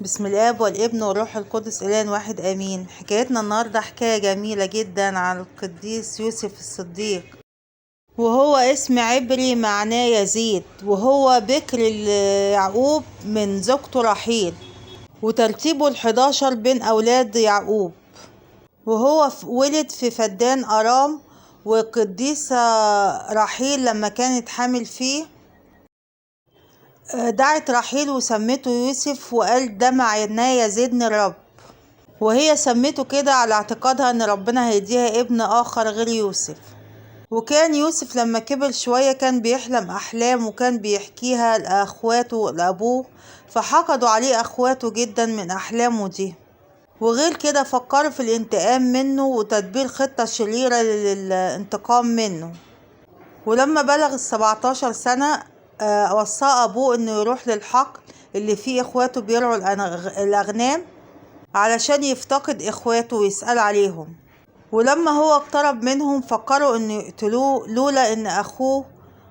بسم الاب والابن والروح القدس اله واحد امين. حكايتنا النهارده حكايه جميله جدا عن القديس يوسف الصديق، وهو اسم عبري معناه يزيد، وهو بكر يعقوب من زوجته رحيل، وترتيبه ال11 بين اولاد يعقوب. وهو ولد في فدان ارام، والقديسه رحيل لما كانت حامل فيه دعت رحيل وسمته يوسف، وقال ده معناه يزيدني الرب، وهي سمته كده على اعتقادها ان ربنا هيديها ابن اخر غير يوسف. وكان يوسف لما كبر شوية كان بيحلم احلام، وكان بيحكيها لاخواته ولابوه، فحقدوا عليه اخواته جدا من احلامه دي، وغير كده فكروا في الانتقام منه وتدبير خطة شريرة للانتقام منه. ولما بلغ 17 سنة وصاه ابوه انه يروح للحقل اللي فيه اخواته بيرعوا الاغنام علشان يفتقد اخواته ويسأل عليهم. ولما هو اقترب منهم فكروا ان يقتلوه، لولا ان اخوه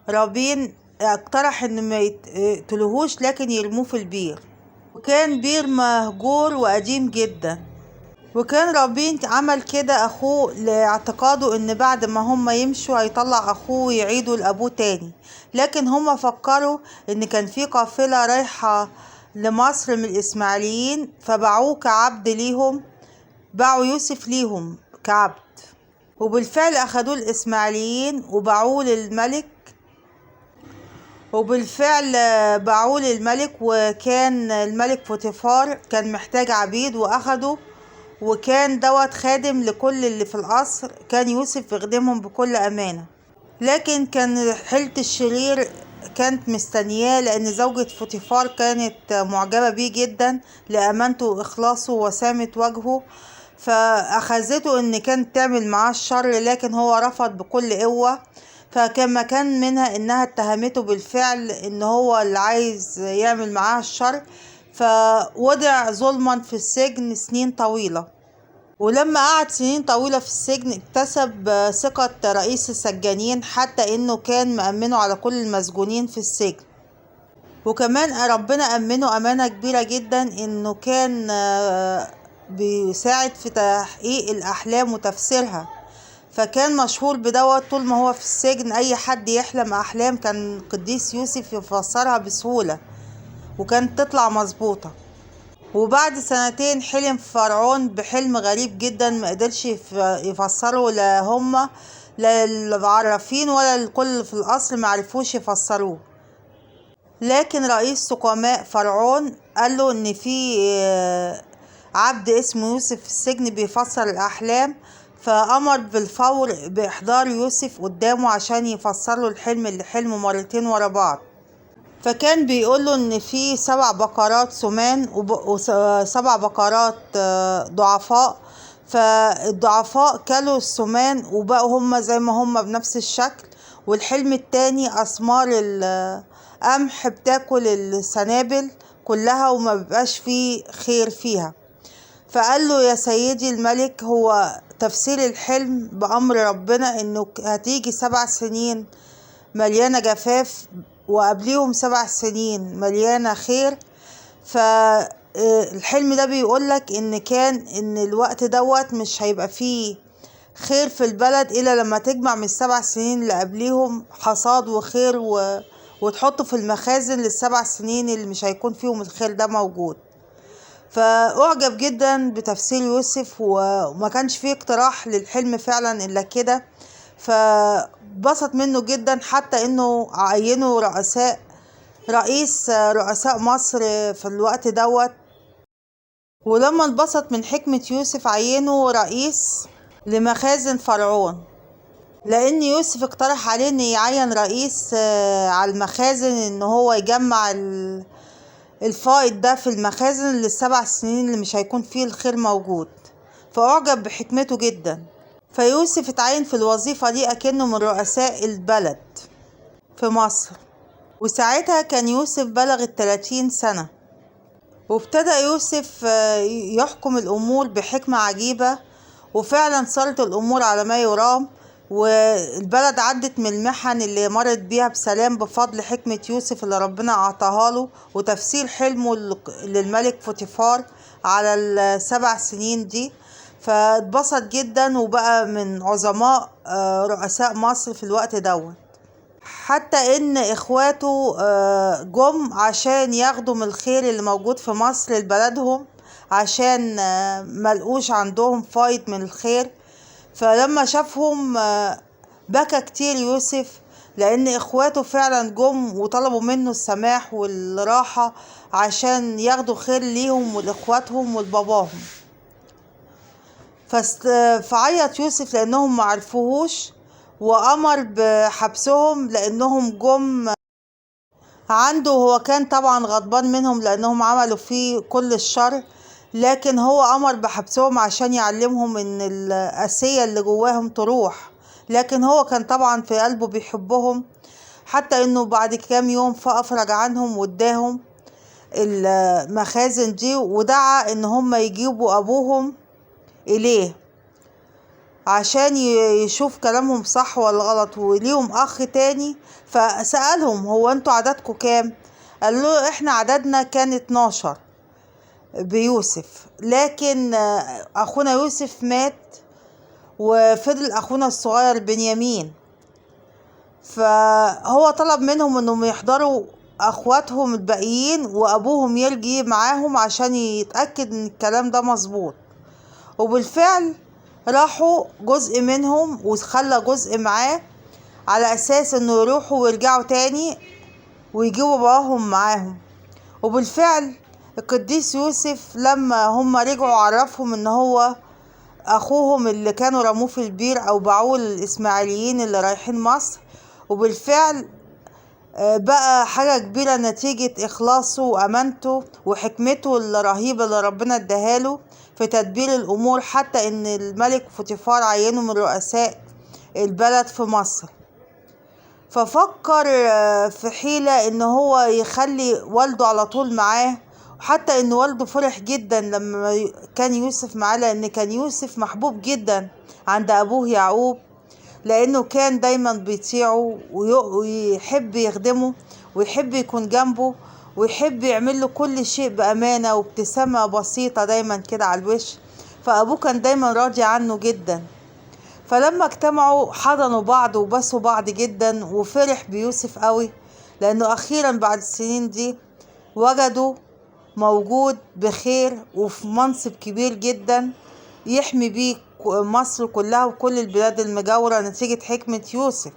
رابين اقترح ان ما يقتلوهوش لكن يرموه في البير، وكان بير مهجور وقديم جدا. وكان رابين عمل كده اخوه لاعتقاده ان بعد ما هم يمشوا هيطلع اخوه ويعيدوا لابوه تاني، لكن هم فكروا ان كان في قافلة رايحة لمصر من الاسماعيليين، فباعوه كعبد ليهم، باعوا يوسف ليهم كعبد. وبالفعل اخدوه الاسماعيليين وباعوه للملك، وكان الملك فوتيفار كان محتاج عبيد واخده، وكان دوت خادم لكل اللي في القصر، كان يوسف يخدمهم بكل امانة. لكن كان حيلة الشرير كانت مستنياه، لان زوجة فوتيفار كانت معجبة بيه جدا لامانته واخلاصه وسامة وجهه، فاخذته ان كانت تعمل معاه الشر، لكن هو رفض بكل قوة. فكما كان منها انها اتهمته بالفعل ان هو اللي عايز يعمل معاه الشر، فوضع ظلما في السجن سنين طويلة. ولما قعد سنين طويلة في السجن اكتسب ثقة رئيس السجانين، حتى انه كان مأمنه على كل المسجونين في السجن. وكمان ربنا أمنه أمانة كبيرة جدا، انه كان بيساعد في تحقيق الأحلام وتفسيرها، فكان مشهور بدوت. طول ما هو في السجن أي حد يحلم أحلام كان القديس يوسف يفسرها بسهولة، وكانت تطلع مظبوطة. وبعد سنتين حلم فرعون بحلم غريب جدا ما قدرش يفسره، لا هما لا العرافين ولا الكل في القصر معرفوش يفسروه. لكن رئيس سقماء فرعون قال له ان في عبد اسمه يوسف في السجن بيفسر الاحلام، فامر بالفور باحضار يوسف قدامه عشان يفسر له الحلم اللي حلمه مرتين ورا بعض. فكان بيقوله ان في 7 بقرات سمان و7 بقرات ضعفاء، فالضعفاء كلوا السمان وبقوا هم زي ما هم بنفس الشكل. والحلم التاني اسمار القمح بتاكل السنابل كلها وما بيبقاش فيه خير فيها. فقال له يا سيدي الملك، هو تفسير الحلم بأمر ربنا انه هتيجي 7 سنين مليانة جفاف وقبليهم 7 سنين مليانة خير. فالحلم ده بيقولك ان الوقت دوت مش هيبقى فيه خير في البلد الا لما تجمع من 7 سنين اللي قبليهم حصاد وخير وتحطه في المخازن لل7 سنين اللي مش هيكون فيهم الخير ده موجود. فأعجب جدا بتفسير يوسف، وما كانش فيه اقتراح للحلم فعلا الا كده، فبسط منه جدا، حتى انه عينوا رؤساء مصر في الوقت دوت. ولما انبسط من حكمة يوسف عينه رئيس لمخازن فرعون، لان يوسف اقترح عليه ان يعين رئيس على المخازن ان هو يجمع الفائض ده في المخازن لل7 سنين اللي مش هيكون فيه الخير موجود. فأعجب بحكمته جدا، فيوسف اتعين في الوظيفة دي أكنه من رؤساء البلد في مصر. وساعتها كان يوسف بلغ 30 سنة، وابتدأ يوسف يحكم الأمور بحكمة عجيبة، وفعلا صارت الأمور على ما يرام. والبلد عدت من المحن اللي مرت بيها بسلام بفضل حكمة يوسف اللي ربنا أعطاها له، وتفسير حلمه للملك فوتيفار على ال7 سنين دي. فاتبسط جدا وبقى من عظماء رؤساء مصر في الوقت دوت. حتى ان اخواته جم عشان ياخدوا من الخير اللي موجود في مصر لبلدهم، عشان ملقوش عندهم فايض من الخير. فلما شافهم بكى كتير يوسف، لان اخواته فعلا جم وطلبوا منه السماح والراحة عشان ياخدوا خير ليهم ولاخواتهم ولباباهم. فعيط يوسف لانهم معرفوهوش، وامر بحبسهم لانهم جم عنده. هو كان طبعا غضبان منهم لانهم عملوا فيه كل الشر، لكن هو امر بحبسهم عشان يعلمهم ان القاسية اللي جواهم تروح. لكن هو كان طبعا في قلبه بيحبهم، حتى انه بعد كام يوم فافرج عنهم واداهم المخازن دي، ودعا ان هم يجيبوا ابوهم اليه عشان يشوف كلامهم صح ولا غلط. وليهم اخ تاني، فسألهم هو انتوا عددكم كام؟ قالوا له احنا عددنا كان 12 بيوسف، لكن اخونا يوسف مات وفضل اخونا الصغير بنيامين. فهو طلب منهم انهم يحضروا اخواتهم الباقيين وابوهم يرجي معاهم عشان يتأكد ان الكلام ده مظبوط. وبالفعل راحوا جزء منهم وخلى جزء معاه على اساس انه يروحوا ويرجعوا تاني ويجيبوا باباهم معاهم. وبالفعل القديس يوسف لما هم رجعوا عرفهم ان هو اخوهم اللي كانوا رموه في البير او باعوه للاسماعيليين اللي رايحين مصر. وبالفعل بقى حاجة كبيرة نتيجة اخلاصه وامانته وحكمته الرهيبة اللي ربنا اداهاله في تدبير الامور، حتى ان الملك فوتيفار عينه من رؤساء البلد في مصر. ففكر في حيلة ان هو يخلي والده على طول معاه، وحتى ان والده فرح جدا لما كان يوسف معاه، لان كان يوسف محبوب جدا عند ابوه يعقوب، لانه كان دايما بيطيعه ويحب يخدمه ويحب يكون جنبه ويحب يعمل له كل شيء بأمانة وابتسامة بسيطة دايما كده على الوش. فأبوه كان دايما راضي عنه جدا. فلما اجتمعوا حضنوا بعض وبسوا بعض جدا، وفرح بيوسف قوي لأنه أخيرا بعد السنين دي وجدوا موجود بخير وفي منصب كبير جدا يحمي بيه مصر كلها وكل البلاد المجاورة نتيجة حكمة يوسف.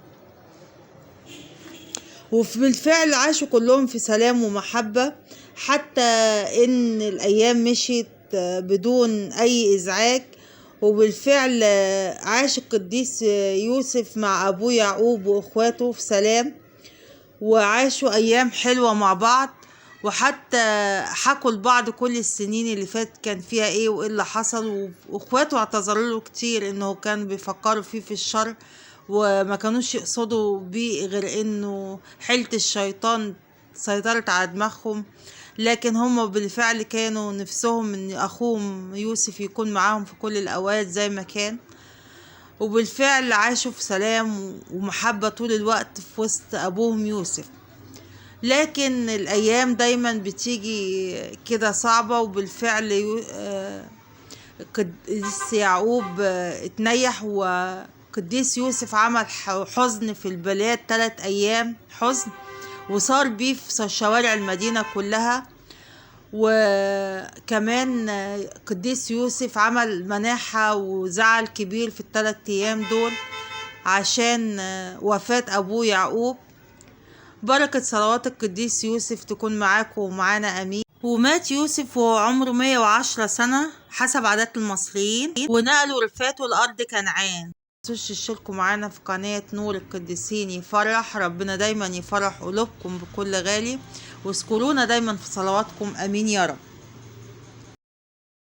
وبالفعل عاشوا كلهم في سلام ومحبة، حتى ان الايام مشيت بدون اي ازعاج. وبالفعل عاش القديس يوسف مع ابوه يعقوب واخواته في سلام، وعاشوا ايام حلوة مع بعض، وحتى حكوا لبعض كل السنين اللي فاتت كان فيها ايه وايه اللي حصل. واخواته اعتذروا له كتير انه كان بيفكروا فيه في الشر، وما كانوش يقصدوا بيه غير انه حيلة الشيطان سيطرت على دماغهم. لكن هم بالفعل كانوا نفسهم ان اخوهم يوسف يكون معاهم في كل الاوقات زي ما كان. وبالفعل عاشوا في سلام ومحبة طول الوقت في وسط ابوهم يوسف. لكن الايام دايما بتيجي كده صعبة، وبالفعل قديس يعقوب اتنيح، وقديس يوسف عمل حزن في البلاد 3 ايام حزن، وصار بيه في شوارع المدينة كلها. وكمان قديس يوسف عمل مناحة وزعل كبير في ال3 ايام دول عشان وفاة ابوه يعقوب. بركة صلوات القديس يوسف تكون معاكم ومعانا امين. ومات يوسف وهو عمره 110 سنة حسب عادات المصريين، ونقلوا رفاته لأرض كنعان. متنسوش تشتركوا معانا في قناة نور القديسين يفرح. ربنا دايما يفرح قلوبكم بكل غالي، واذكرونا دايما في صلواتكم امين يا رب.